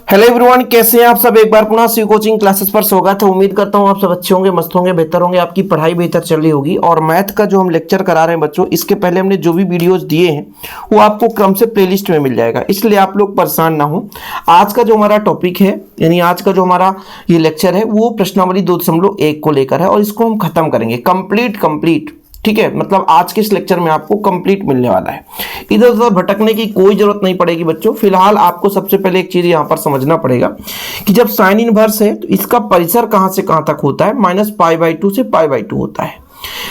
Hello everyone, कैसे हैं आप सब। एक बार पुनः सी कोचिंग क्लासेस पर स्वागत है। उम्मीद करता हूं आप सब अच्छे होंगे, मस्त होंगे, बेहतर होंगे, आपकी पढ़ाई बेहतर चल रही होगी। और मैथ का जो हम लेक्चर करा रहे हैं बच्चों, इसके पहले हमने जो भी वीडियोस दिए हैं वो आपको क्रम से प्लेलिस्ट में मिल जाएगा, इसलिए आप लोग परेशान ना हो। आज का जो हमारा टॉपिक है, यानी आज का जो हमारा ये लेक्चर है वो प्रश्नावली 2.1 को लेकर है और इसको हम खत्म करेंगे कंप्लीट। ठीक है, मतलब आज के इस लेक्चर में आपको कंप्लीट मिलने वाला है। इधर उधर भटकने की कोई जरूरत नहीं पड़ेगी बच्चों। फिलहाल आपको सबसे पहले एक चीज यहां पर समझना पड़ेगा कि जब साइन इनवर्स है तो इसका परिसर कहां से कहां तक होता है, -π/2 से π/2 होता है।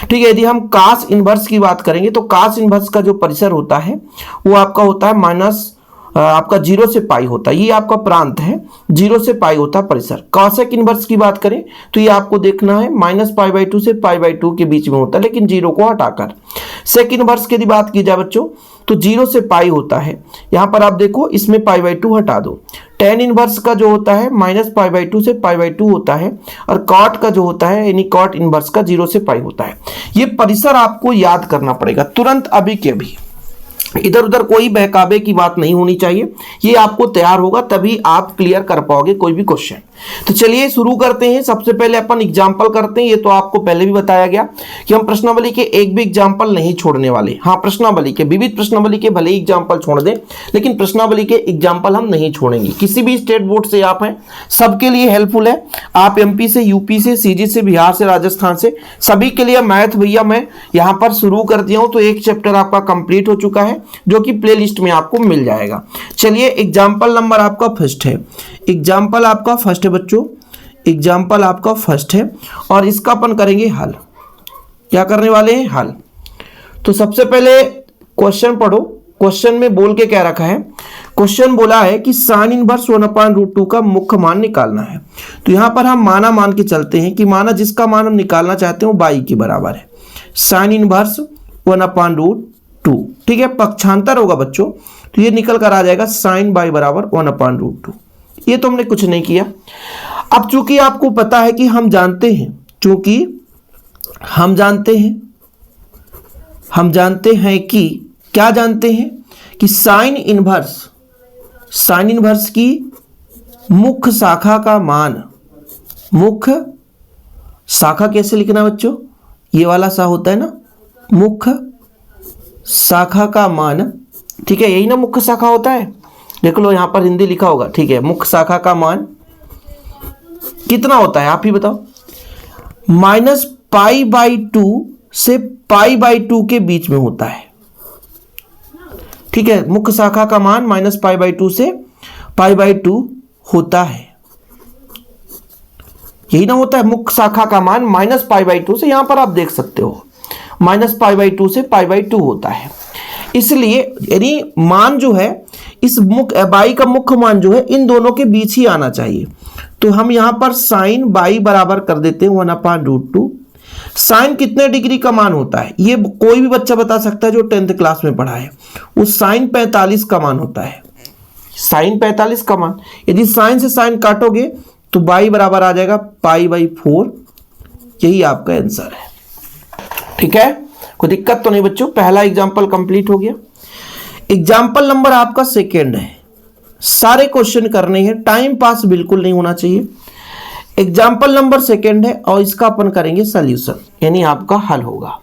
ठीक है, यदि हम कास इनवर्स की बात करेंगे तो कास इनवर्स का जो परिसर होता है वो आपका होता है आपका 0 से पाई होता है। ये आपका प्रांत है, 0 से पाई होता है परिसर। कॉसेक इनवर्स की बात करें तो ये आपको देखना है -π/2 से π/2 के बीच में होता है, लेकिन 0 को हटाकर। सेक इनवर्स की यदि बात की जाए बच्चों तो 0 से पाई होता है। यहां पर आप देखो, इसमें π/2 हटा दो। टेन इनवर्स का जो होता है -π/2 से π/2 होता है, और कॉट का जो होता है यानी कॉट इनवर्स का 0 से पाई होता है। ये परिसर आपको याद करना पड़ेगा तुरंत, अभी के अभी। इधर उधर कोई बहकावे की बात नहीं होनी चाहिए। ये आपको तैयार होगा तभी आप क्लियर कर पाओगे कोई भी क्वेश्चन। तो चलिए शुरू करते हैं। सबसे पहले अपन एग्जांपल करते हैं। ये तो आपको पहले भी बताया गया कि हम प्रश्नावली के एक भी एग्जांपल नहीं छोड़ने वाले। हाँ, प्रश्नावली के, विविध प्रश्नावली के भले ही एग्जांपल छोड़ दें, लेकिन प्रश्नावली के एग्जांपल हम नहीं छोड़ेंगे। किसी भी स्टेट बोर्ड से आप हैं, सबके लिए हेल्पफुल है। आप एमपी से, यूपी से, सीजी से, बिहार से, राजस्थान से, सभी के लिए मैथ भैया मैं यहाँ पर शुरू कर दिया हूँ। तो एक चैप्टर आपका कंप्लीट हो चुका है जो कि प्ले लिस्ट में आपको मिल जाएगा। चलिए, एग्जाम्पल नंबर आपका फर्स्ट है। एग्जाम्पल आपका फर्स्ट है बच्चों, एग्जाम्पल आपका फर्स्ट है और इसका अपन करेंगे हल। क्या करने वाले हैं? हल। तो सबसे पहले क्वेश्चन पढ़ो। क्वेश्चन में बोल के क्या रखा है? क्वेश्चन बोला है कि साइन इनवर्स 1/√2 का मुख्य मान निकालना है। तो यहां पर हम माना मान के चलते हैं कि माना जिसका मान हम निकालना चाहते हैं वो बाई के बराबर है। साइन इनवर्स 1/√2, ठीक है, पक्षांतर होगा बच्चों, तो ये निकल कर आ जाएगा साइन बाई बराबर 1/√2। ये तो हमने कुछ नहीं किया। अब चूंकि आपको पता है कि हम जानते हैं, चूंकि हम जानते हैं कि क्या जानते हैं कि साइन इनवर्स की मुख्य शाखा का मान, मुख्य शाखा कैसे लिखना बच्चों? ये वाला सा होता है ना, मुख्य शाखा का मान, ठीक है, यही ना मुख्य शाखा होता है। देख लो, यहां पर हिंदी लिखा होगा, ठीक है। मुख्य शाखा का मान कितना होता है आप ही बताओ? -π/2 से π/2 के बीच में होता है, ठीक है। मुख्य शाखा का मान -π/2 से π/2 होता है, यही ना होता है। मुख्य शाखा का मान -π/2 से, यहां पर आप देख सकते हो -π/2 से π/2 होता है। इसलिए यानी मान जो है, इस बाई का मुख्य मान जो है इन दोनों के बीच ही आना चाहिए। तो हम यहां पर साइन बाई बराबर कर देते हैं 1/√2। साइन कितने डिग्री का मान होता है ये कोई भी बच्चा बता सकता है जो 10th क्लास में पढ़ा है। वो साइन 45 का मान होता है, साइन 45 का मान। यदि साइन से साइन काटोगे तो बाई बराबर आ जाएगा π/4। यही आपका आंसर है, ठीक है। कोई दिक्कत तो नहीं बच्चों। पहला एग्जाम्पल कंप्लीट हो गया। एग्जाम्पल नंबर आपका सेकेंड है। सारे क्वेश्चन करने हैं, टाइम पास बिल्कुल नहीं होना चाहिए। एग्जाम्पल नंबर सेकेंड है और इसका अपन करेंगे सॉल्यूशन, यानी आपका हल होगा।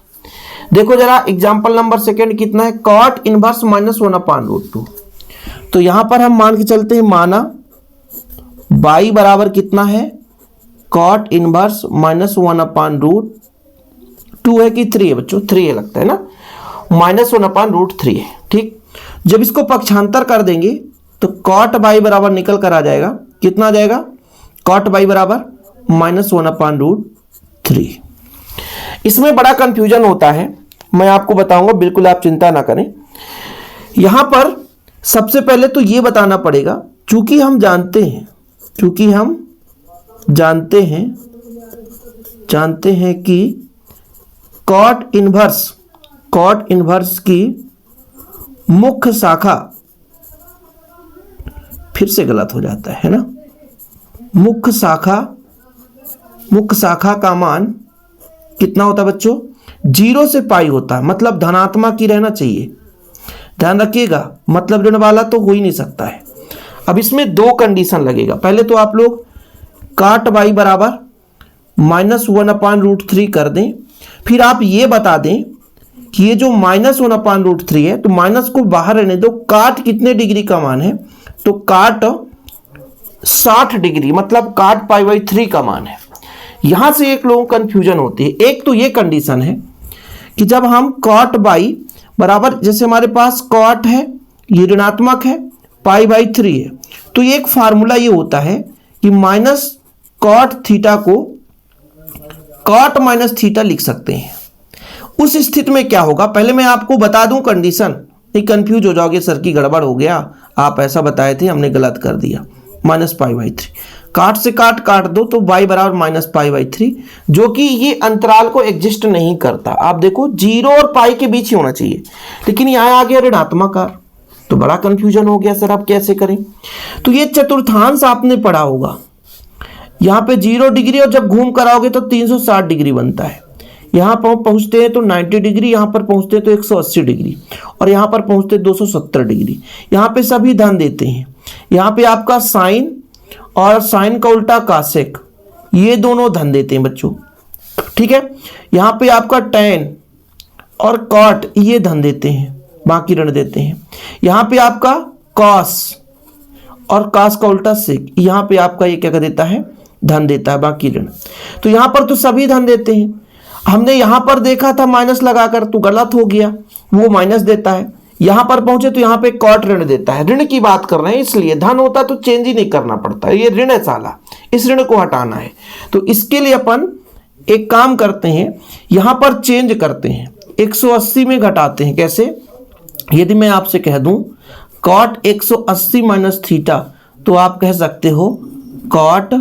देखो जरा, एग्जाम्पल नंबर सेकेंड कितना है? Cot inverse -1/√2। तो यहां पर हम मान के चलते हैं, माना बाई बराबर कितना है? कॉट इनवर्स -1/√2 है कि 3 है बच्चों? 3 है लगता है ना, -1/√3 है, ठीक। जब इसको पक्षांतर कर देंगे तो कॉट बाई बराबर निकल कर आ जाएगा, कितना आ जाएगा? कॉट बाई बराबर -1/√3। इसमें बड़ा कंफ्यूजन होता है, मैं आपको बताऊंगा, बिल्कुल आप चिंता ना करें। यहां पर सबसे पहले तो ये बताना पड़ेगा, चूंकि हम जानते हैं कि कॉट इनवर्स की मुख्य शाखा, फिर से गलत हो जाता है ना, मुख्य शाखा का मान कितना होता है बच्चों? 0 से पाई होता है, मतलब धनात्मक ही रहना चाहिए। ध्यान रखिएगा, मतलब ऋण वाला तो हो ही नहीं सकता है। अब इसमें दो कंडीशन लगेगा। पहले तो आप लोग काट y बराबर -1/√3 कर दें, फिर आप ये बता दें कि ये जो -1/√3 है, तो माइनस को बाहर रहने दो, काट कितने डिग्री का मान है, तो काट 60 डिग्री, मतलब काट π/3 का मान है। यहां से एक लोगों को कंफ्यूजन होती है। एक तो ये कंडीशन है कि जब हम कॉट y बराबर, जैसे हमारे पास कॉट है, ये ऋणात्मक है, π/3 है, तो ये एक फार्मूला ये होता है कि माइनस कॉट थीटा को कॉट माइनस थीटा लिख सकते हैं। उस स्थिति में क्या होगा, पहले मैं आपको बता दूं कंडीशन, नहीं कंफ्यूज हो जाओगे, सर की गड़बड़ हो गया, आप ऐसा बताए थे, हमने गलत कर दिया। -π/3 काट से काट दो तो y बराबर -π/3, जो कि ये अंतराल को एग्जिस्ट नहीं करता। आप देखो 0 और पाई के बीच ही होना चाहिए, लेकिन यहां आ गया ऋणात्मक आर, तो बड़ा कंफ्यूजन हो गया सर, आप कैसे करें। तो ये चतुर्थांश आपने पढ़ा होगा, यहाँ पे 0 डिग्री और जब घूम कर आओगे तो 360 डिग्री बनता है। यहाँ पर पहुँचते हैं तो 90 डिग्री, यहाँ पर पहुँचते हैं तो 180 डिग्री, और यहाँ पर पहुँचते 270 डिग्री। यहाँ पे सभी धन देते हैं। यहाँ पे आपका साइन और साइन का उल्टा कासेक, ये दोनों धन देते हैं बच्चों, ठीक है। यहाँ पे आपका टैन और कॉट, ये धन देते हैं, बाकी ऋण देते हैं। यहाँ पे आपका कॉस और कास का उल्टा सेक, यहाँ पे आपका ये क्या कर देता है, धन देता है, बाकी ऋण। तो यहाँ पर तो सभी धन देते हैं। हमने यहाँ पर देखा था माइनस लगाकर, तो गलत हो गया, वो माइनस देता है। यहाँ पर पहुंचे तो यहाँ पे कॉट ऋण देता है। ऋण की बात कर रहे हैं, इसलिए धन होता तो चेंज ही नहीं करना पड़ता, ये ऋण है साला, इस ऋण को हटाना है। तो इसके लिए अपन एक काम करते हैं, यहाँ पर चेंज करते हैं, 180 में घटाते हैं। कैसे, यदि मैं आपसे कह दूं कॉट 180 माइनस थीटा, तो आप कह सकते हो cot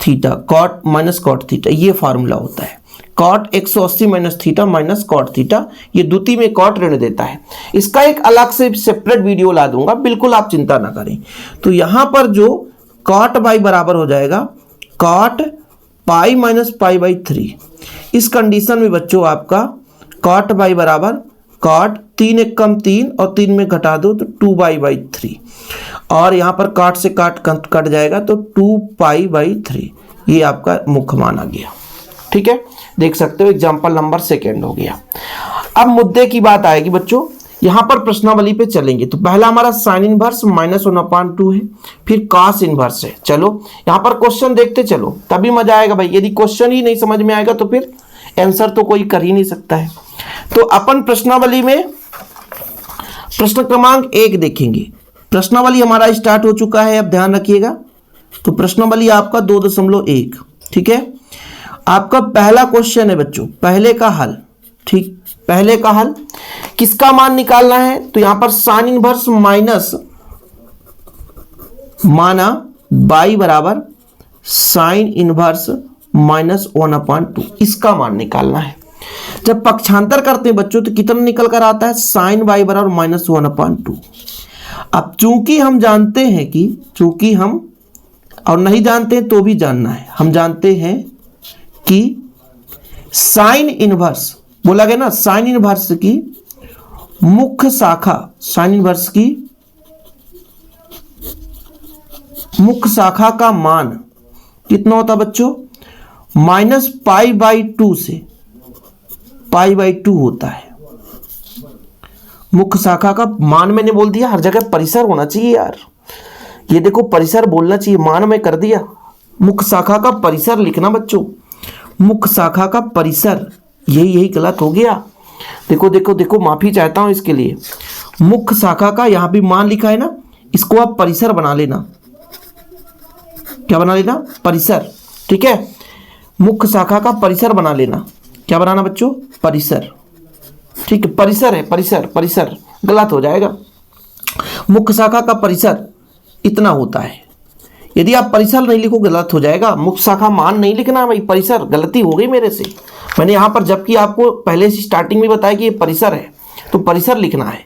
theta, cot minus cot theta, ये फार्मूला होता है। Cot 180 minus theta minus cot theta, ये द्वितीय में कॉट ऋण देता है। इसका एक अलग से सेपरेट वीडियो ला दूंगा, बिल्कुल आप चिंता ना करें। तो यहां पर जो कॉट y बराबर हो जाएगा कॉट पाई माइनस π/3। इस कंडीशन में बच्चों आपका कॉट y बराबर कॉट 3 × 3 और 3 में घटा दो तो 2y/3, और यहाँ पर काट से काट कट जाएगा तो 2π/3, ये आपका मुख्य मान आ गया। ठीक है, देख सकते हो एग्जाम्पल नंबर 2 हो गया। अब मुद्दे की बात आएगी बच्चों, यहाँ पर प्रश्नावली पे चलेंगे। तो पहला हमारा साइन इनवर्स -1/2 है, फिर कॉस इनवर्स है। चलो यहाँ पर क्वेश्चन देखते चलो, तभी मजा आएगा भाई। यदि क्वेश्चन ही नहीं समझ में आएगा तो फिर आंसर तो कोई कर ही नहीं सकता है। तो अपन प्रश्नावली में प्रश्न क्रमांक 1 देखेंगे। प्रश्नावली हमारा स्टार्ट हो चुका है, अब ध्यान रखिएगा। तो प्रश्नावली आपका 2.1, ठीक है। आपका पहला क्वेश्चन है बच्चों, पहले का हल, ठीक, पहले का हल किसका मान निकालना है। तो यहां पर साइन इनवर्स माइनस माना y बराबर साइन इनवर्स -1/2, इसका मान निकालना है। जब पक्षांतर करते हैं बच्चों तो कितना निकल कर आता है, साइन y बराबर -1/2। अब चूंकि हम जानते हैं कि, चूंकि हम और नहीं जानते हैं तो भी जानना है, हम जानते हैं कि साइन इनवर्स बोला गया ना, साइन इनवर्स की मुख्य शाखा, साइन इनवर्स की मुख्य शाखा का मान कितना होता है बच्चों, -π/2 से π/2 होता है। मुख्य शाखा का मान मैंने बोल दिया, हर जगह परिसर होना चाहिए यार। ये देखो परिसर बोलना चाहिए, मान में कर दिया। मुख्य शाखा का परिसर लिखना बच्चों, मुख्य शाखा का परिसर, यही गलत हो गया। देखो देखो देखो, माफी चाहता हूं इसके लिए। मुख्य शाखा का यहां भी मान लिखा है ना, इसको आप परिसर बना लेना। क्या बना लेना, परिसर, ठीक है। मुख्य शाखा का परिसर बना लेना। क्या बनाना बच्चों, परिसर, ठीक है। परिसर है, परिसर, परिसर गलत हो जाएगा। मुख्य शाखा का परिसर इतना होता है। यदि आप परिसर नहीं लिखो गलत हो जाएगा। मुख्य शाखा मान नहीं लिखना भाई, परिसर, गलती हो गई मेरे से। मैंने यहाँ पर जबकि आपको पहले से स्टार्टिंग में बताया कि ये परिसर है, तो परिसर लिखना है।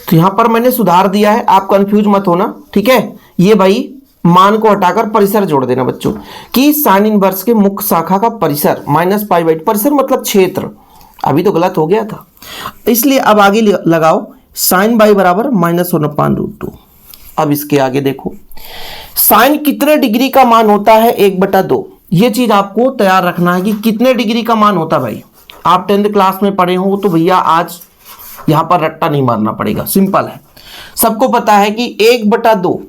तो यहाँ पर मैंने सुधार दिया है, आप कंफ्यूज मत होना, ठीक है। ये भाई मान को हटाकर परिसर जोड़ देना बच्चों, कि साइन इनवर्स के मुख्य शाखा का परिसर -π/2, परिसर मतलब क्षेत्र, अभी तो गलत हो गया था। इसलिए अब आगे लगाओ, साइन y बराबर -1/2। अब इसके आगे देखो, साइन कितने डिग्री का मान होता है 1/2। ये चीज आपको तैयार रखना है कि कितने डिग्री का मान होता है। भाई आप 10th क्लास में पढ़े हो तो भैया आज यहां पर रट्टा नहीं मारना पड़ेगा, सिंपल है। सबको पता है कि 1/2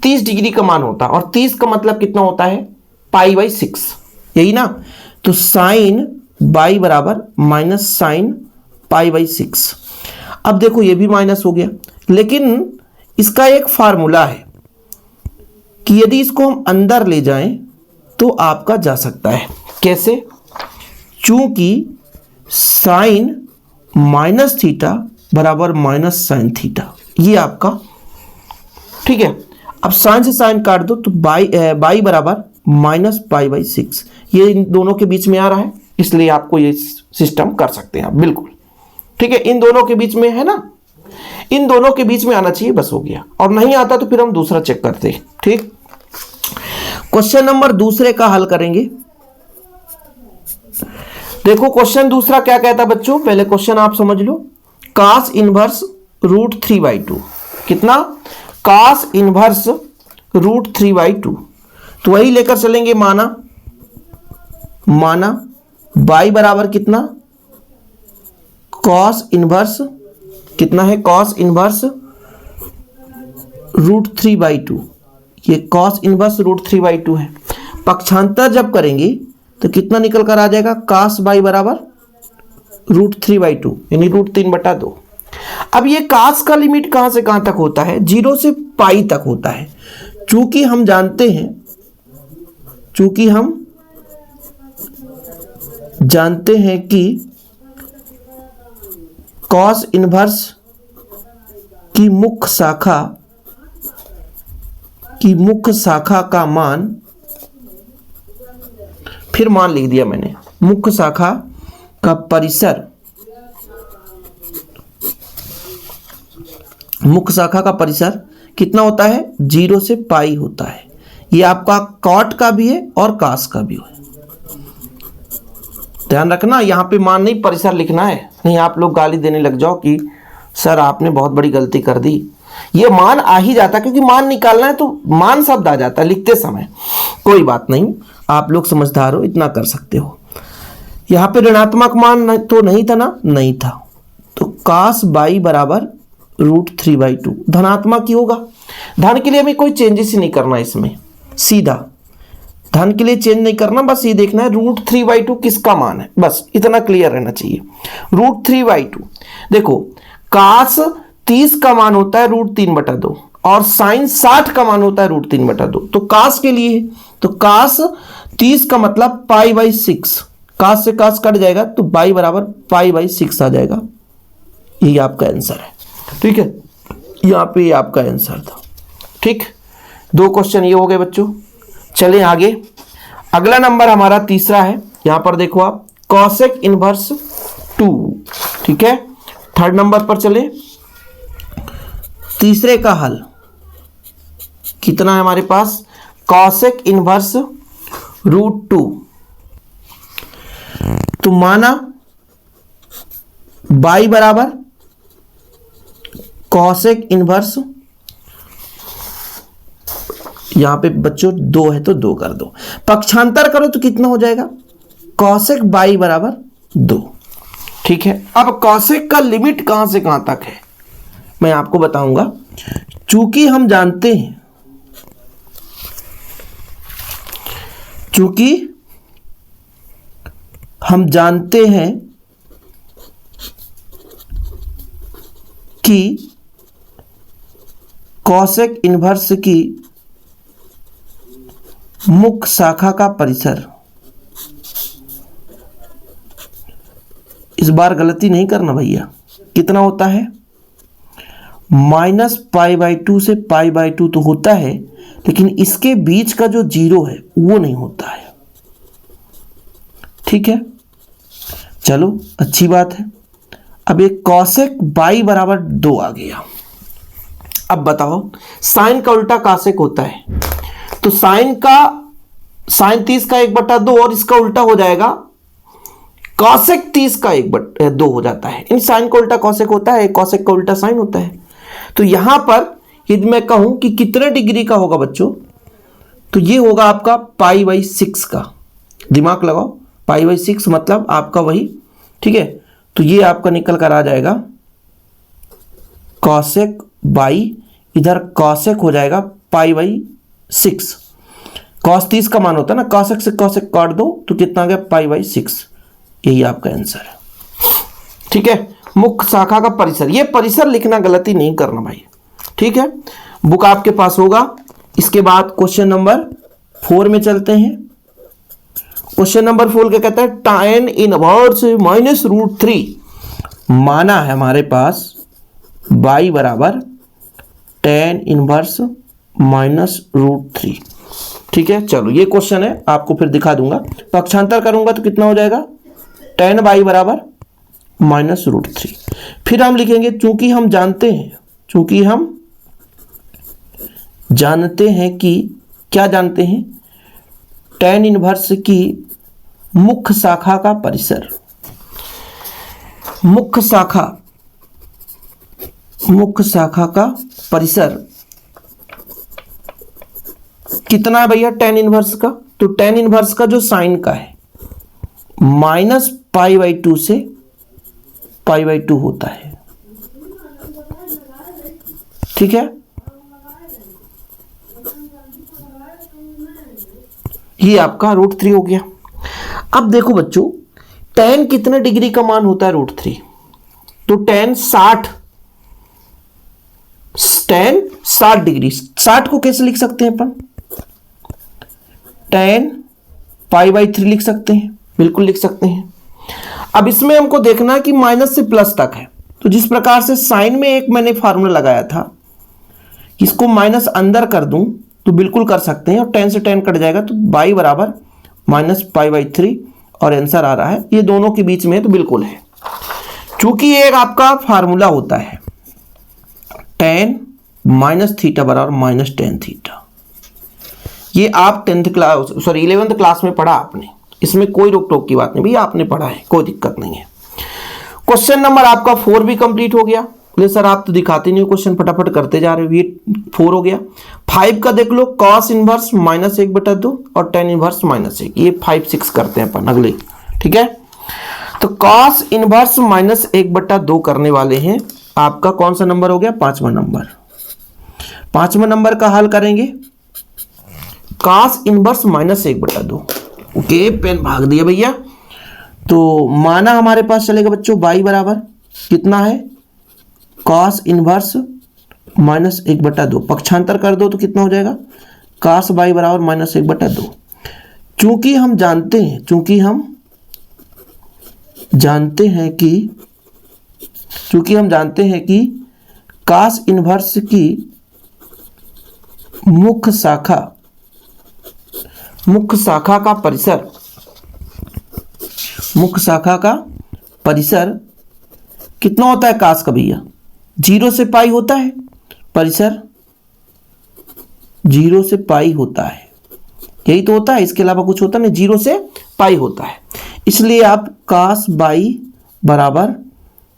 30 डिग्री का मान होता है, और 30 का मतलब कितना होता है π/6, यही ना। तो साइन बाई बराबर माइनस साइन π/6। अब देखो ये भी माइनस हो गया, लेकिन इसका एक फार्मूला है कि यदि इसको हम अंदर ले जाएं तो आपका जा सकता है। कैसे? चूंकि साइन माइनस थीटा बराबर माइनस साइन थीटा, ये आपका ठीक है। अब साइन से साइन काट दो तो बाई बराबर माइनस π/6, ये इन दोनों के बीच में आ रहा है, इसलिए आपको ये सिस्टम कर सकते हैं आप, बिल्कुल ठीक है। इन दोनों के बीच में है ना, इन दोनों के बीच में आना चाहिए, बस हो गया। और नहीं आता तो फिर हम दूसरा चेक करते हैं, ठीक। क्वेश्चन नंबर दूसरे का हल करेंगे। देखो क्वेश्चन दूसरा क्या कहता है बच्चों, पहले क्वेश्चन आप समझ लो। cos इनवर्स √3/2 कितना? cos इनवर्स √3/2, तो वही लेकर चलेंगे। माना बाई बराबर कितना? cos इनवर्स कितना है? cos इनवर्स √3/2, ये cos इनवर्स √3/2 है। पक्षांतर जब करेंगे तो कितना निकल कर आ जाएगा? cos बाई बराबर √3/2 यानी √3/2। अब ये cos का लिमिट कहां से कहां तक होता है? 0 से पाई तक होता है। चूंकि हम जानते हैं कि cos इनवर्स की मुख्य शाखा का मान, फिर मान लिख दिया मैंने, मुख्य शाखा का परिसर, मुख्य शाखा का परिसर कितना होता है? 0 से पाई होता है। ये आपका कॉट का भी है और कास का भी है, ध्यान रखना। यहां पे मान नहीं परिसर लिखना है, नहीं आप लोग गाली देने लग जाओ कि सर आपने बहुत बड़ी गलती कर दी। ये मान आ ही जाता, क्योंकि मान निकालना है तो मान शब्द आ जाता है लिखते समय। कोई बात नहीं, आप लोग समझदार हो, इतना कर सकते हो। यहां पे ऋणात्मक मान तो नहीं था ना? नहीं था, तो cos बाई बराबर √3/2 धनात्मक ही होगा। धन के लिए हमें कोई चेंजेस ही नहीं करना, इसमें सीधा धन के लिए चेंज नहीं करना, बस ये देखना है √3/2 किसका मान है, बस इतना क्लियर रहना चाहिए। √3/2 देखो, cos 30 का मान होता है √3/2 और साइन 60 का मान होता है √3/2। तो cos के लिए, तो cos 30 का मतलब π/6, cos से cos कट जाएगा तो बाई बराबर π/6 आ जाएगा। यही आपका आंसर है, ठीक है। यहां पे आपका आंसर था, ठीक। 2 क्वेश्चन ये हो गए बच्चों। चलें आगे, अगला नंबर हमारा तीसरा है। यहां पर देखो आप, cosec इनवर्स 2, ठीक है। 3rd नंबर पर चले, तीसरे का हल कितना है हमारे पास? cosec inverse √2। तो माना बाई बराबर cosec इनवर्स, यहां पे बच्चों 2 है तो 2 कर दो, पक्षांतर करो तो कितना हो जाएगा? cosec बाई बराबर 2, ठीक है। अब cosec का लिमिट कहां से कहां तक है मैं आपको बताऊंगा। चूंकि हम जानते हैं कि cosec इनवर्स की मुख्य शाखा का परिसर, इस बार गलती नहीं करना भैया, कितना होता है? -π/2 से π/2 तो होता है, लेकिन इसके बीच का जो 0 है वो नहीं होता है, ठीक है। चलो अच्छी बात है। अब एक cosec बाई बराबर 2 आ गया। अब बताओ, साइन का उल्टा cosec होता है, तो साइन 30 का 1/2 और इसका उल्टा हो जाएगा cosec 30 का 1/2 हो जाता है। इन साइन का उल्टा cosec होता है, cosec का उल्टा साइन होता है। तो यहां पर यदि मैं कहूं कि कितने डिग्री का होगा बच्चों, तो ये होगा आपका π/6 का। दिमाग लगाओ, π/6 मतलब आपका वही, ठीक है। तो ये आपका निकल कर आ जाएगा कॉसेक बाई, इधर कॉसेक हो जाएगा π/6। कॉस 30 का मान होता है ना, कॉसेक से कॉसेक काट दो तो कितना आ गया π/6। यही आपका आंसर है, ठीक है। मुख्य शाखा का परिसर, ये परिसर लिखना गलती नहीं करना भाई, ठीक है। बुक आपके पास होगा। इसके बाद क्वेश्चन नंबर 4 में चलते हैं। क्वेश्चन नंबर 4 क्या कहता है, tan इनवर्स -√3 माना है हमारे पास y बराबर tan इनवर्स -√3, ठीक है। चलो ये क्वेश्चन है, आपको फिर दिखा दूंगा। पक्षांतर करूंगा तो कितना हो जाएगा, tan y बराबर -√3। फिर हम लिखेंगे चूंकि हम जानते हैं कि क्या जानते हैं, tan इनवर्स की मुख्य शाखा का परिसर, मुख्य शाखा का परिसर कितना है भैया tan इनवर्स का, तो tan इनवर्स का जो साइन का है -π/2 से π/2 होता है, ठीक है। ये आपका √3 हो गया। अब देखो बच्चों, tan कितने डिग्री का मान होता है √3, तो tan 60 डिग्री। 60 को कैसे लिख सकते हैं अपन, tan π/3 लिख सकते हैं, बिल्कुल लिख सकते हैं। अब इसमें हमको देखना है कि माइनस से प्लस तक है, तो जिस प्रकार से साइन में एक मैंने फार्मूला लगाया था, इसको माइनस अंदर कर दूं तो बिल्कुल कर सकते हैं, और tan से tan कट जाएगा तो y बराबर -π/3, और आंसर आ रहा है ये दोनों के बीच में, तो बिल्कुल है। चूंकि ये एक आपका फार्मूला होता है tan -θ बराबर -tan θ, ये आप 11th क्लास में पढ़ा आपने, इसमें कोई रोक टोक की बात नहीं भैया, आपने पढ़ा है, कोई दिक्कत नहीं है। क्वेश्चन नंबर आपका 4 भी कंप्लीट हो गया। बोले सर आप तो दिखाते नहीं हो क्वेश्चन, फटाफट करते जा रहे हो। ये 4 हो गया। 5 का देख लो, cos इनवर्स -1/2 और tan इनवर्स -1, ये 5 6 करते हैं अपन अगले, ठीक है। तो cos इनवर्स -1/2 करने वाले हैं। आपका कौन सा नंबर हो गया, 5वां नंबर। 5वां नंबर का हल करेंगे, cos इनवर्स -1/2। ओके, पेन भाग दिया भैया। तो माना हमारे पास चलेगा बच्चों y बराबर कितना है, cos इनवर्स -1/2। पक्षांतर कर दो तो कितना हो जाएगा, cos y बराबर -1/2। चूंकि हम जानते हैं कि cos इनवर्स की मुख्य शाखा का परिसर कितना होता है cos का भैया, 0 से पाई होता है, परिसर 0 से पाई होता है, यही तो होता है, इसके अलावा कुछ होता नहीं, 0 से पाई होता है। इसलिए आप cos y बराबर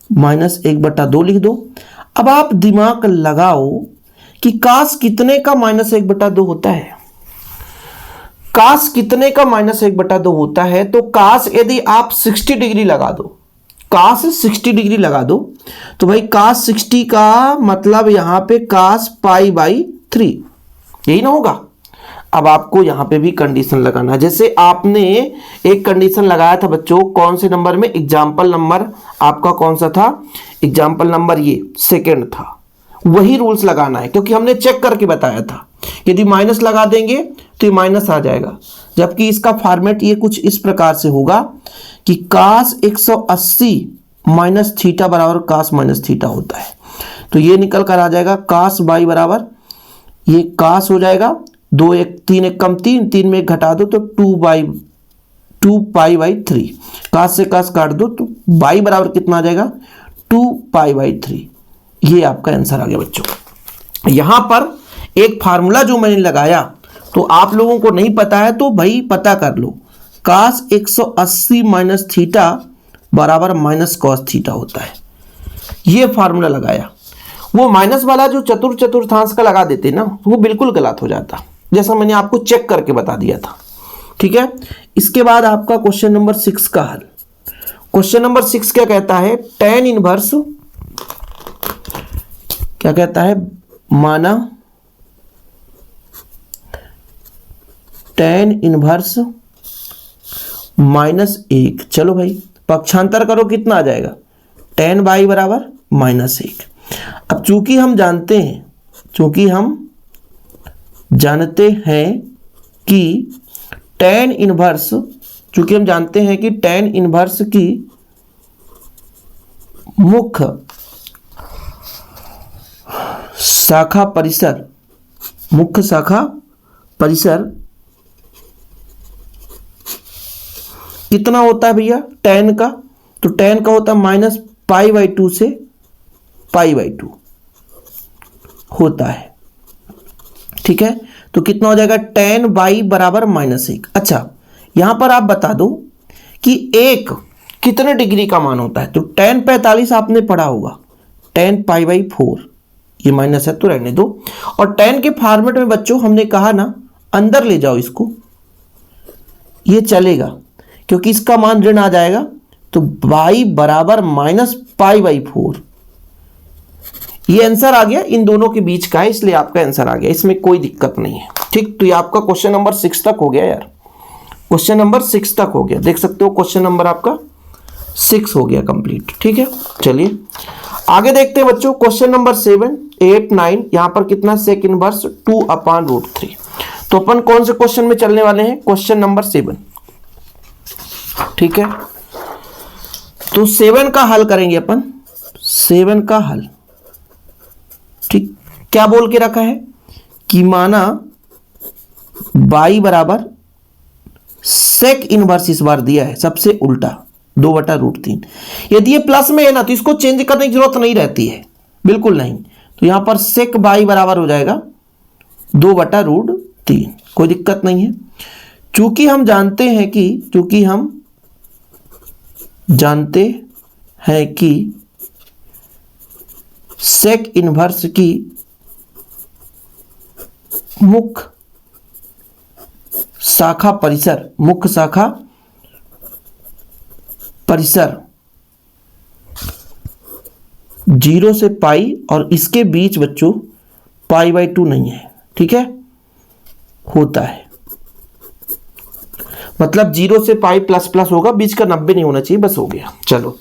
-1/2 लिख दो। अब आप दिमाग लगाओ कि cos कितने का -1/2 होता है, cos कितने का -1/2 होता है, तो cos यदि आप 60 डिग्री लगा दो, cos 60 डिग्री लगा दो, तो भाई cos 60 का मतलब यहां पे cos π/3, यही ना होगा। अब आपको यहां पे भी कंडीशन लगाना है, जैसे आपने एक कंडीशन लगाया था बच्चों, कौन से नंबर में, एग्जाम्पल नंबर आपका कौन सा था, एग्जाम्पल नंबर ये 2nd था, वही रूल्स लगाना है, क्योंकि हमने चेक करके बताया था। यदि माइनस लगा देंगे तो ये माइनस आ जाएगा, जबकि इसका फॉर्मेट ये कुछ इस प्रकार से होगा कि cos 180 -θ बराबर cos -θ होता है। तो ये निकल कर आ जाएगा cos y बराबर, ये cos हो जाएगा 2 1 3 1 कम 3, 3 में 1 घटा दो तो 2π/3, cos से cos काट दो तो y बराबर कितना आ जाएगा, 2π/3। ये आपका आंसर आ गया बच्चों। यहां पर एक फार्मूला जो मैंने लगाया, तो आप लोगों को नहीं पता है तो भाई पता कर लो, cos 180 -θ बराबर -cos θ होता है, ये फार्मूला लगाया। वो माइनस वाला जो चतुर्थांश का लगा देते ना, वो बिल्कुल गलत हो जाता, जैसा मैंने आपको चेक करके बता दिया था। ठीक है, इसके बाद आपका क्वेश्चन नंबर 6 का हल। क्वेश्चन नंबर 6 क्या कहता है, tan इनवर्स क्या कहता है, माना tan इनवर्स -1। चलो भाई पक्षांतर करो, कितना आ जाएगा, tan बाई बराबर -1। अब चूंकि हम जानते हैं कि tan इनवर्स, चूंकि हम जानते हैं कि tan इनवर्स की मुख्य शाखा परिसर कितना होता है भैया, tan का, तो tan का होता है -π/2 से π/2 होता है। ठीक है, तो कितना हो जाएगा, tan बाई बराबर -1। अच्छा, यहां पर आप बता दो कि एक कितने डिग्री का मान होता है, तो tan 45 आपने पढ़ा होगा, tan π/4, ये माइनस है तो रहने दो। और tan के फॉर्मेट में बच्चों हमने कहा ना, अंदर ले जाओ इसको, ये चलेगा क्योंकि इसका मान ऋण आ जाएगा, तो y बराबर -π/4। ये आंसर आ गया, इन दोनों के बीच का है, इसलिए आपका आंसर आ गया, इसमें कोई दिक्कत नहीं है। ठीक, तो ये आपका क्वेश्चन नंबर 6 तक हो गया यार, क्वेश्चन नंबर 6 तक हो गया, देख सकते हो क्वेश्चन नंबर आपका 6 हो गया कंप्लीट। ठीक है, चलिए आगे देखते हैं बच्चों, क्वेश्चन नंबर 7, 8, 9, यहां पर कितना, sec इनवर्स 2/√3। तो अपन कौन से क्वेश्चन में चलने वाले हैं, क्वेश्चन नंबर 7। ठीक है, तो 7 का हल करेंगे अपन, 7 का हल। ठीक, क्या बोल के रखा है कि माना y बराबर sec इनवर्स इस बार दिया है, सबसे उल्टा 2/√3। यदि ये प्लस में है ना, तो इसको चेंज करने की जरूरत नहीं रहती है, बिल्कुल नहीं। तो यहां पर sec y बराबर हो जाएगा 2/√3, कोई दिक्कत नहीं है। चूंकि हम जानते हैं कि sec इनवर्स की मुख्य शाखा परिसर 0 से पाई, और इसके बीच बच्चों π/2 नहीं है। ठीक है, होता है, मतलब 0 से पाई प्लस प्लस होगा, बीच का 90 नहीं होना चाहिए, बस हो गया। चलो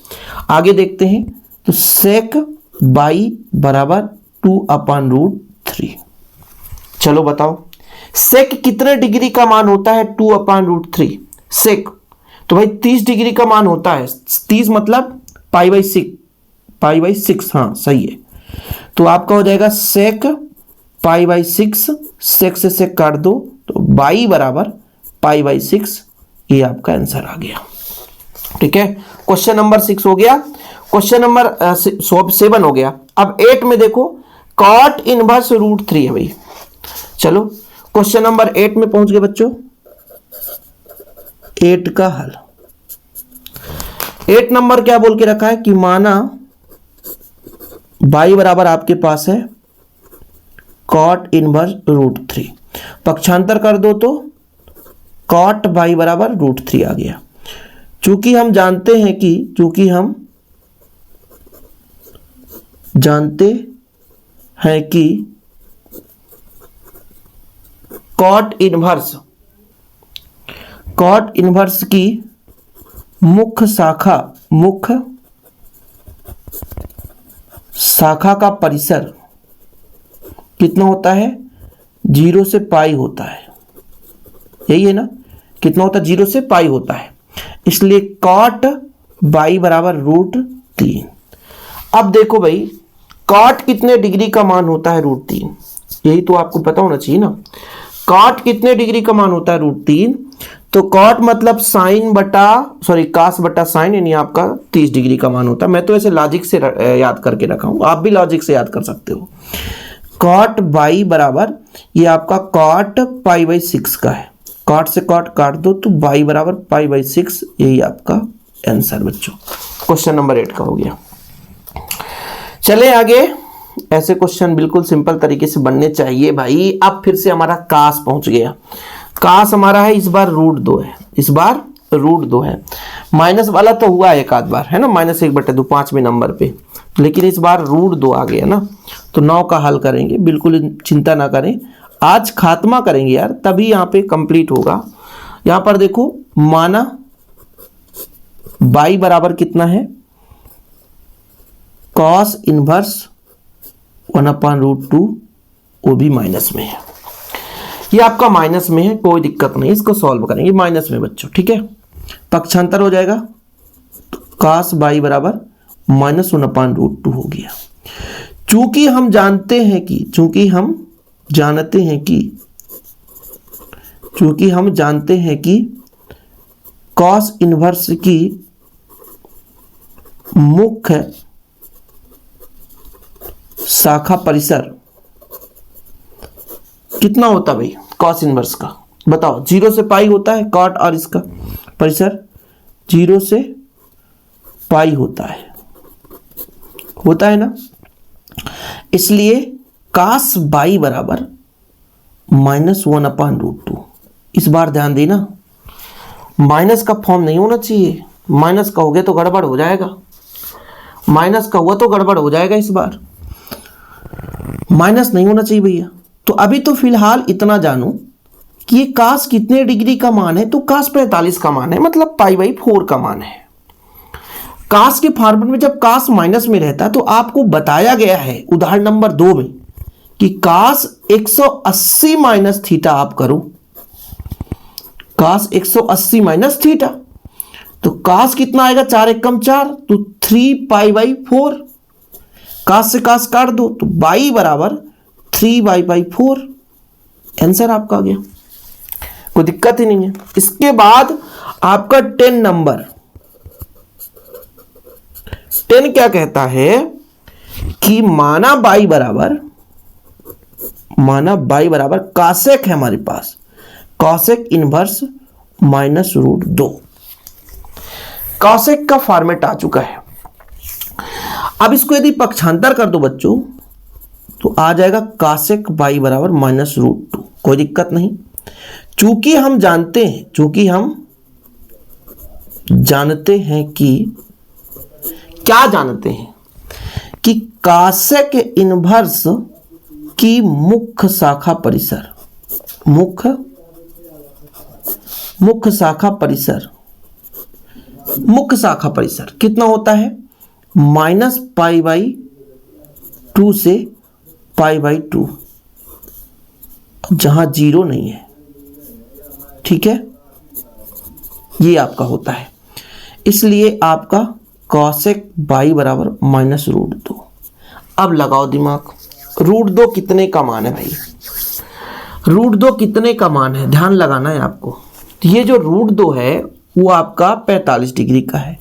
आगे देखते हैं, तो sec y बराबर 2/√3। चलो बताओ sec कितने डिग्री का मान होता है, 2/√3 sec, तो भाई 30 डिग्री का मान होता है, 30 मतलब π/6, हाँ सही है। तो आपका हो जाएगा sec π/6, sec से sec काट दो, तो y बराबर π/6, ये आपका आंसर आ गया। ठीक है, क्वेश्चन नंबर 6 हो गया, क्वेश्चन नंबर 7 हो गया। अब 8 में देखो, cot इनवर्स √3 है भाई। चलो क्वेश्चन नंबर 8 में पहुंच गए बच्चों, 8 का हल। 8 नंबर क्या बोल के रखा है कि माना y बराबर आपके पास है cot इनवर्स √3, पक्षांतर कर दो तो cot y बराबर √3 आ गया। चूंकि हम जानते हैं कि cot इनवर्स की मुख्य शाखा का परिसर कितना होता है, 0 से पाई होता है, यही है ना, कितना होता है, 0 से पाई होता है, इसलिए cot y बराबर √3। अब देखो भाई, cot कितने डिग्री का मान होता है, √3, यही तो आपको पता होना चाहिए ना। cot कितने डिग्री का मान होता है, √3, तो cot मतलब cos बटा साइन, यानी आपका 30 डिग्री का मान होता है। मैं तो ऐसे लॉजिक से याद करके रखा हूं, आप भी लॉजिक से याद कर सकते हो। cot y बराबर, ये आपका cot π/6 का है, cot से cot काट दो तो y बराबर π/6, यही आपका आंसर बच्चों क्वेश्चन नंबर 8 का हो गया। चले आगे, ऐसे क्वेश्चन बिल्कुल सिंपल तरीके से बनने चाहिए भाई। अब फिर से हमारा कास पहुंच गया। कास हमारा है इस बार √2 है, इस बार √2 है। माइनस वाला तो हुआ एक आध बार है ना, -1/2 5वें नंबर पे, लेकिन इस बार √2 आ गया ना। तो 9 का हल करेंगे, बिल्कुल चिंता ना करें, आज खात्मा करेंगे यार, तभी यहाँ पे कंप्लीट होगा। यहाँ पर देखो माना बाई बराबर कितना है, cos इनवर्स 1/√2, वो भी माइनस में है। ये आपका माइनस में है, कोई दिक्कत नहीं, इसको सॉल्व करेंगे माइनस में बच्चों, ठीक है। पक्षांतर हो जाएगा, तो cos बाई बराबर -1/√2 हो गया। चूंकि हम जानते हैं कि cos इनवर्स की मुख्य शाखा परिसर कितना होता भाई, cos इनवर्स का बताओ। 0 से पाई होता है कॉट, और इसका परिसर 0 से पाई होता है ना। इसलिए cos बाई बराबर -1/√2। इस बार ध्यान देना, माइनस का फॉर्म नहीं होना चाहिए, माइनस का हो गया तो गड़बड़ हो जाएगा, माइनस का हुआ तो गड़बड़ हो जाएगा, इस बार माइनस नहीं होना चाहिए भैया। तो अभी तो फिलहाल इतना जानो कि ये cos कितने डिग्री का मान है, तो cos 45 का मान है, मतलब π/4 का मान है। cos के फॉर्मेट में जब cos माइनस में रहता है तो आपको बताया गया है उदाहरण नंबर 2 में कि cos 180 माइनस थीटा आप करो, cos 180 माइनस थीटा, तो cos कितना आएगा, 4 एकम 4, तो 3π/4। cos से cos काट दो तो बाई बराबर 3π/4, आंसर आपका आ गया, कोई दिक्कत ही नहीं है। इसके बाद आपका 10 नंबर, 10 क्या कहता है कि माना बाई बराबर कॉसेक है हमारे पास, कॉसेक इनवर्स -√2। कॉसेक का फॉर्मेट आ चुका है। अब इसको यदि पक्षांतर कर दो बच्चों तो आ जाएगा कॉसेक बाई बराबर -√2, कोई दिक्कत नहीं। चूंकि हम जानते हैं कि कॉसेक इनवर्स की मुख्य शाखा परिसर कितना होता है, -π/2 से π/2, जहां 0 नहीं है, ठीक है, ये आपका होता है। इसलिए आपका कॉसेक बाई बराबर -√2। अब लगाओ दिमाग, √2 कितने का मान है भाई, √2 कितने का मान है, ध्यान लगाना है आपको। ये जो √2 है वो आपका 45 डिग्री का है,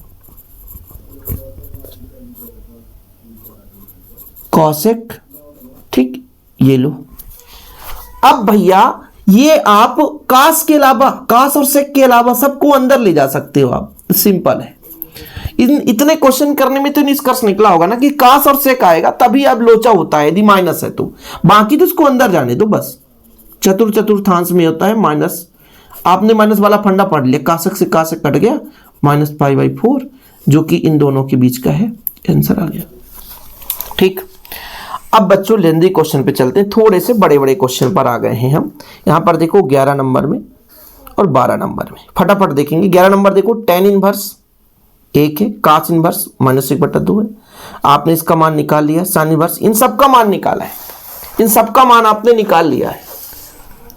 कॉसेक, ठीक, ये लो। अब भैया ये आप cos के अलावा, cos और sec के अलावा सबको अंदर ले जा सकते हो आप, सिंपल है। इतने क्वेश्चन करने में तो निष्कर्ष निकला होगा ना कि cos और sec आएगा तभी अब लोचा होता है यदि माइनस है तो, बाकी तो इसको अंदर जाने दो बस। चतुर्थांश में होता है माइनस, आपने माइनस वाला फंडा पढ़ लिया, cosec से cosec कट गया, -π/4, जो कि इन दोनों के बीच का है, आंसर आ गया, ठीक। अब बच्चों लेंदी क्वेश्चन पे चलते हैं, थोड़े से बड़े बड़े क्वेश्चन पर आ गए हैं हम। यहाँ पर देखो 11 नंबर में और 12 नंबर में फटाफट देखेंगे। 11 नंबर देखो tan इनवर्स 1 है, cos इनवर्स -1/2 है, आपने इसका मान निकाल लिया। sin इनवर्स, इन सब का मान निकाला है, इन सब का मान आपने निकाल लिया है,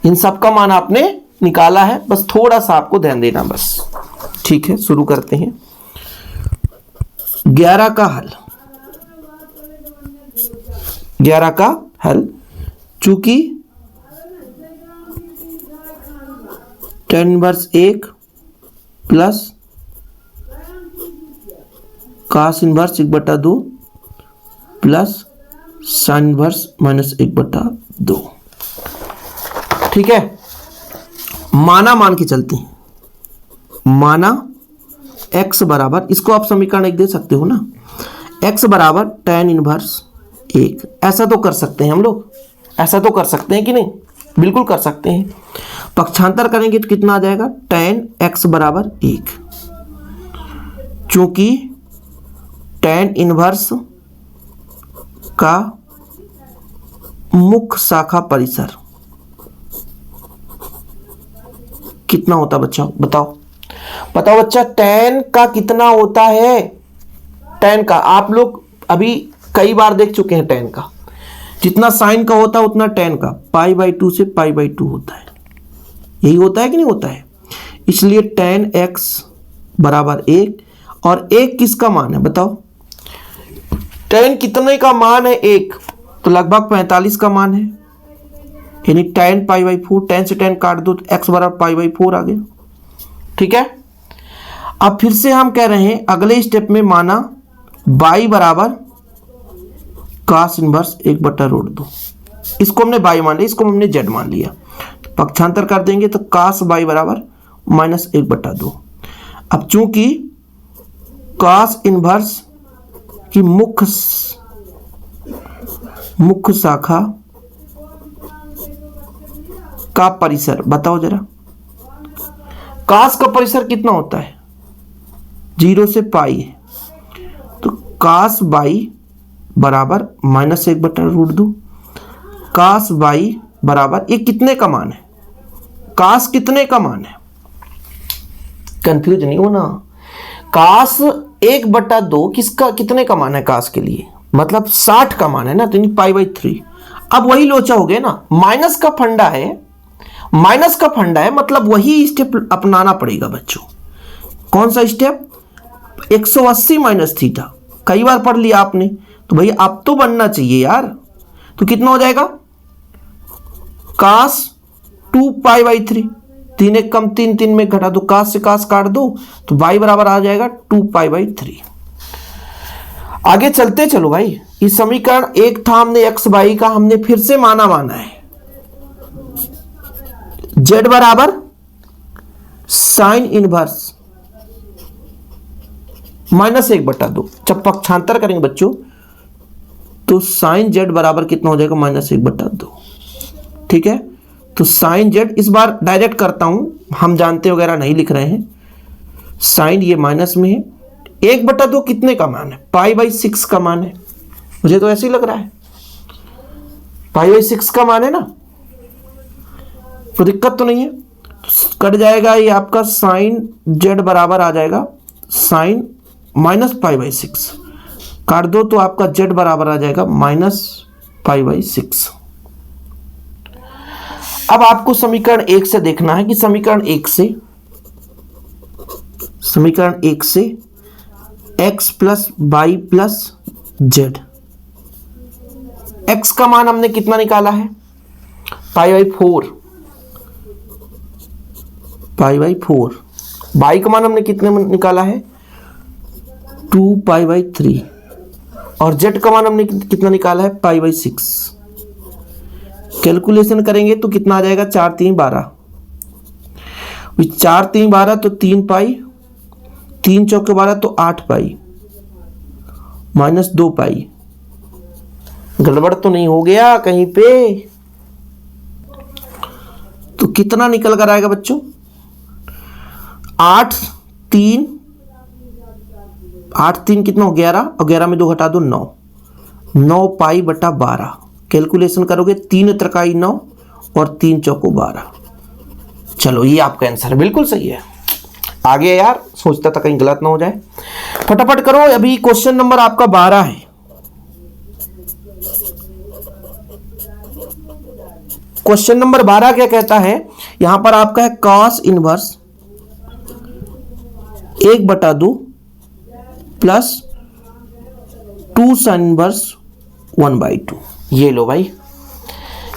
इन सब का मान आपने निकाला है, बस थोड़ा सा आपको ध्यान देना बस, ठीक है। शुरू करते हैं 11 का हल। 11 का हल, चूंकि tan inverse 1 plus cos inverse 1/2 plus sin inverse -1/2, ठीक है। मान के चलते हैं, माना x बराबर, इसको आप समीकरण 1 दे सकते हो ना, x बराबर tan इनवर्स 1। ऐसा तो कर सकते हैं हम लोग, ऐसा तो कर सकते हैं कि नहीं, बिल्कुल कर सकते हैं। पक्षांतर करेंगे तो कितना आ जाएगा, tan x बराबर 1। चूंकि tan इनवर्स का मुख्य शाखा परिसर कितना होता बच्चा, बताओ बताओ बच्चा, tan का कितना होता है, tan का आप लोग अभी कई बार देख चुके हैं। tan का जितना साइन का होता है उतना tan का π/2 से π/2 होता है, यही होता है कि नहीं होता है। इसलिए tan x बराबर 1, और 1 किसका मान है बताओ, tan कितने का मान है 1, तो लगभग 45 का मान है, यानी tan π/4, tan से tan काट दो तो x बराबर π/4 आ गया। ठीक है, अब फिर से हम कह रहे हैं अगले स्टेप में माना y बराबर cos इनवर्स 1/√2। इसको हमने y मान लिया, इसको हमने z मान लिया, पक्षांतर कर देंगे तो cos y बराबर -1/2। अब चूंकि cos इनवर्स की मुख्य शाखा का परिसर बताओ जरा, cos का परिसर कितना होता है, 0 से π है, तो cos y बराबर -1/√2। cos y बराबर, ये कितने का मान है, cos कितने का मान है, कंफ्यूज नहीं होना। cos 1/2 किसका कितने का मान है, cos के लिए मतलब 60 का मान है ना, तो π/3। अब वही लोचा हो गया ना, माइनस का फंडा है, माइनस का फंडा है, मतलब वही स्टेप अपनाना पड़ेगा बच्चों। कौन सा स्टेप, 180 माइनस थीटा, कई बार पढ़ लिया आपने, तो भैया अब तो बनना चाहिए यार। तो कितना हो जाएगा, cos 2π/3, 3 एक कम 3, 3 में घटा दो, cos से cos काट दो तो y बराबर आ जाएगा 2π/3। आगे चलते चलो भाई, इस समीकरण एक था हमने x y का, हमने फिर से माना है z बराबर साइन इनवर्स -1/2। जब पक्षांतर करेंगे बच्चों तो साइन z बराबर कितना हो जाएगा, -1/2। ठीक है, तो साइन z, इस बार डायरेक्ट करता हूं, हम जानते वगैरह नहीं लिख रहे हैं। साइन ये माइनस में है, 1/2 कितने का मान है, π/6 का मान है, मुझे तो ऐसे ही लग रहा है π/6 का मान है ना, तो दिक्कत तो नहीं है। कट जाएगा ये आपका साइन z बराबर आ जाएगा साइन -π/6, काट दो तो आपका z बराबर आ जाएगा -π/6। अब आपको समीकरण 1 से देखना है कि समीकरण 1 से x plus y plus z, x का मान हमने कितना निकाला है, π/4, y का मान हमने कितने में निकाला है, 2π/3, और z का मान हमने कितना निकाला है, π/6। कैलकुलेशन करेंगे तो कितना आ जाएगा, 4 3 12, 4 3 12 तो 3 पाई, 3 चौके 12 तो 8 पाई, -2 पाई। गड़बड़ तो नहीं हो गया कहीं पे, तो कितना निकल कर आएगा बच्चों, 8 3 कितना हो, 11, और 11 में 2 घटा दो 9 π/12। कैलकुलेशन करोगे 3 त्रिकाई 9 और 3 चौको 12। चलो ये आपका आंसर है, बिल्कुल सही है। आगे यार सोचता था कहीं गलत ना हो जाए, फटाफट करो। अभी क्वेश्चन नंबर आपका 12 है। क्वेश्चन नंबर 12 क्या कहता है, यहां पर आपका है cos inverse 1/2 plus 2 sin inverse 1/2। ये लो भाई,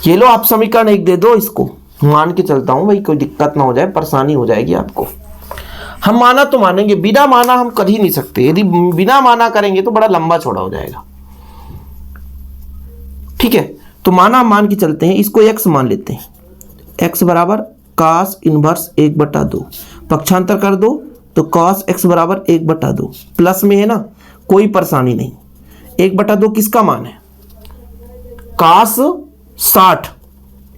ये लो, आप समीकरण 1 दे दो, इसको मान के चलता हूं भाई, कोई दिक्कत ना हो जाए, परेशानी हो जाएगी आपको। हम माना तो मानेंगे, बिना माना हम कर ही नहीं सकते, यदि बिना माना करेंगे तो बड़ा लंबा चौड़ा हो जाएगा। ठीक है, तो माना मान के चलते हैं, इसको x मान लेते हैं, x बराबर cos इनवर्स 1/2, पक्षांतर कर दो तो cos x बराबर 1/2, प्लस में है ना, कोई परेशानी नहीं। 1/2 किसका मान है, cos 60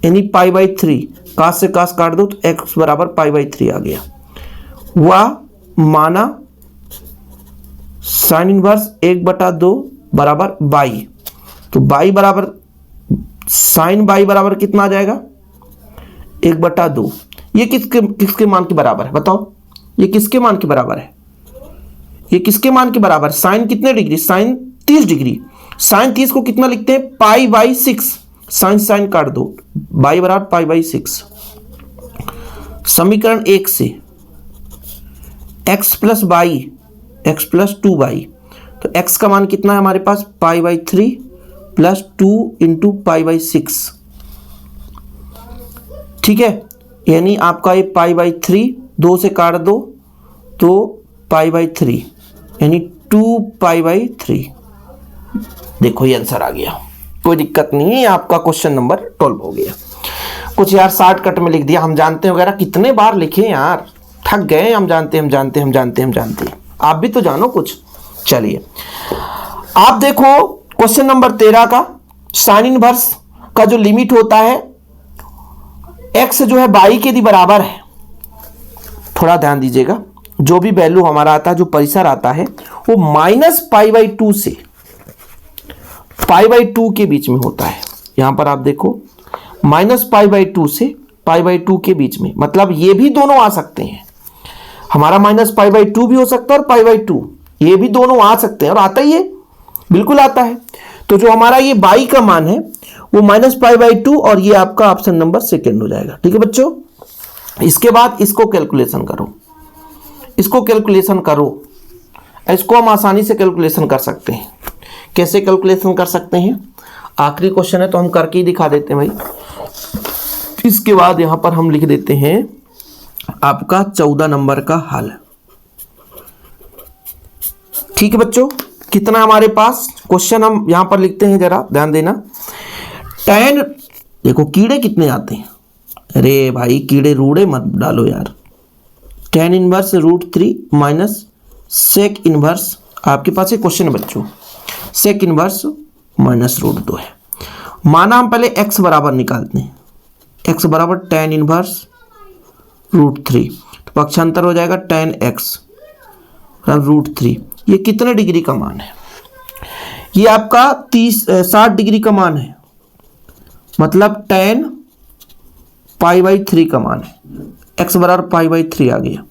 यानी पाई बाई 3, cos से cos काट दो तो x बराबर पाई बाई 3 आ गया। वह माना साइन इनवर्स 1/2 बराबर बाई, तो बाई बराबर साइन बाई बराबर कितना आ जाएगा 1/2। ये किसके मान के बराबर है बताओ, ये किसके मान के बराबर है, ये किसके मान के बराबर, साइन कितने डिग्री, साइन 30 डिग्री। साइन 30 को कितना लिखते हैं पाई बाई 6, साइन साइन काट दो, बाई बराबर पाई बाई 6। समीकरण 1 से x plus by, X plus 2 by, तो x का मान कितना है हमारे पास pi by 3 plus 2 into pi by 6, ठीक है। यानी आपका ये पाई बाई 3 2 से काट दो तो पाई बाई 3 यानी 2 पाई बाई 3। देखो ये आंसर आ गया, कोई दिक्कत नहीं है, आपका क्वेश्चन नंबर 12 हो गया। कुछ यार शॉर्टकट में लिख दिया, हम जानते हैं वगैरह कितने बार लिखे यार, थक गए। हम जानते हैं, आप भी तो जानो कुछ। चलिए आप देखो क्वेश्चन नंबर 13 का, साइन इनवर्स का जो लिमिट होता है x जो है बाई के यदि बराबर है, थोड़ा ध्यान दीजिएगा, जो भी वैल्यू हमारा आता है, जो परिसर आता है वो माइनस पाई बाई 2 से पाई बाई 2 के बीच में होता है। यहां पर आप देखो माइनस पाई बाई 2 से पाई बाई 2 के बीच में, मतलब ये भी दोनों आ सकते हैं, हमारा माइनस पाई बाई 2 भी हो सकता है और पाई बाई 2, ये भी दोनों आ सकते हैं, और आता ही है, बिल्कुल आता है। तो जो हमारा ये बाई का मान है वो माइनस पाई बाई 2, और ये आपका ऑप्शन नंबर सेकेंड हो जाएगा, ठीक है बच्चों। इसके बाद इसको कैलकुलेशन करो, इसको हम आसानी से कैलकुलेशन कर सकते हैं। कैसे कैलकुलेशन कर सकते हैं, आखिरी क्वेश्चन है तो हम करके ही दिखा देते हैं भाई। इसके बाद यहां पर हम लिख देते हैं आपका 14 नंबर का हल, ठीक है बच्चों। कितना हमारे पास क्वेश्चन हम यहां पर लिखते हैं, जरा ध्यान देना। tan, देखो कीड़े कितने आते हैं, अरे भाई कीड़े रूड़े मत डालो यार। tan inverse √3 minus sec inverse, आपके पास एक क्वेश्चन है बच्चों, सेक इनवर्स माइनस √2 है। माना हम पहले x बराबर निकालते हैं, x बराबर tan इनवर्स √3, तो पक्षांतर हो जाएगा tan x √3। ये कितने डिग्री का मान है, ये आपका 60 डिग्री का मान है, मतलब tan पाई बाई 3 का मान है, x बराबर पाई बाई 3 आ गया।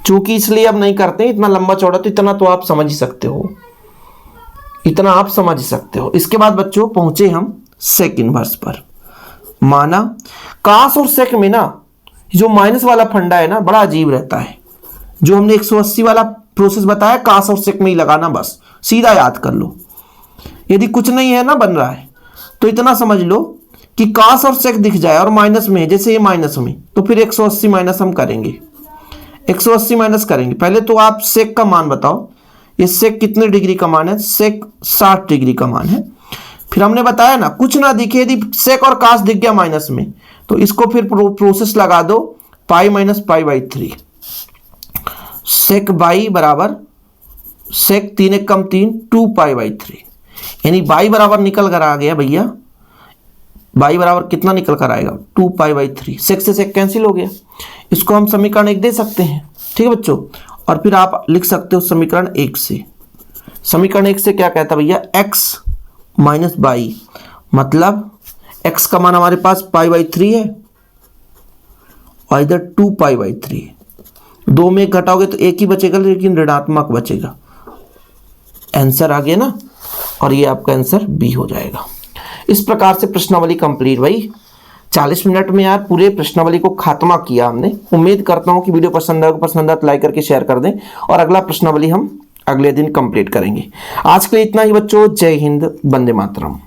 चूंकि इसलिए अब नहीं करते इतना लंबा चौड़ा, तो इतना तो आप समझ ही सकते हो, इतना आप समझ सकते हो। इसके बाद बच्चों पहुंचे हम सेक इनवर्स पर। माना कास और सेक में ना जो माइनस वाला फंडा है ना बड़ा अजीब रहता है। जो हमने 180 वाला प्रोसेस बताया कास और सेक में ही लगाना, बस सीधा याद कर लो। यदि कुछ नहीं है ना बन रहा है तो इतना समझ लो कि कास और सेक दिख जाए और माइनस में है, जैसे ये माइनस में, तो फिर 180 माइनस हम करेंगे, 180 माइनस करेंगे। पहले तो आप सेक का मान बताओ, ये सेक कितने डिग्री का मान है, सेक 60 डिग्री का मान है। फिर हमने बताया ना कुछ ना दिखे, यदि सेक और कास दिख गया माइनस में तो इसको फिर प्रोसेस लगा दो pi minus pi by 3, sec by बराबर सेक 3 × 3 2 पाई बाई 3, यानी बाई बराबर निकल कर आ गया भैया, बाई बराबर कितना निकल कर आएगा 2 पाई बाई 3। सेक से सेक कैंसिल हो गया, इसको हम समीकरण 1 दे सकते हैं, ठीक है बच्चों। और फिर आप लिख सकते हो समीकरण 1 से, समीकरण 1 से क्या कहता है भैया, x माइनस बाई, मतलब x का मान हमारे पास पाई बाई 3 है और इधर 2 पाई बाई 3 है। 2 में घटाओगे तो एक ही बचेगा, लेकिन ऋणात्मक बचेगा। आंसर आ गया ना, और ये आपका आंसर बी हो जाएगा। इस प्रकार से प्रश्नावली कंप्लीट भाई। 40 मिनट में यार पूरे प्रश्नावली को खात्मा किया हमने। उम्मीद करता हूं कि वीडियो पसंद आए तो लाइक करके शेयर कर दें, और अगला प्रश्नावली हम अगले दिन कंप्लीट करेंगे। आज के लिए इतना ही बच्चों, जय हिंद, वंदे मातरम।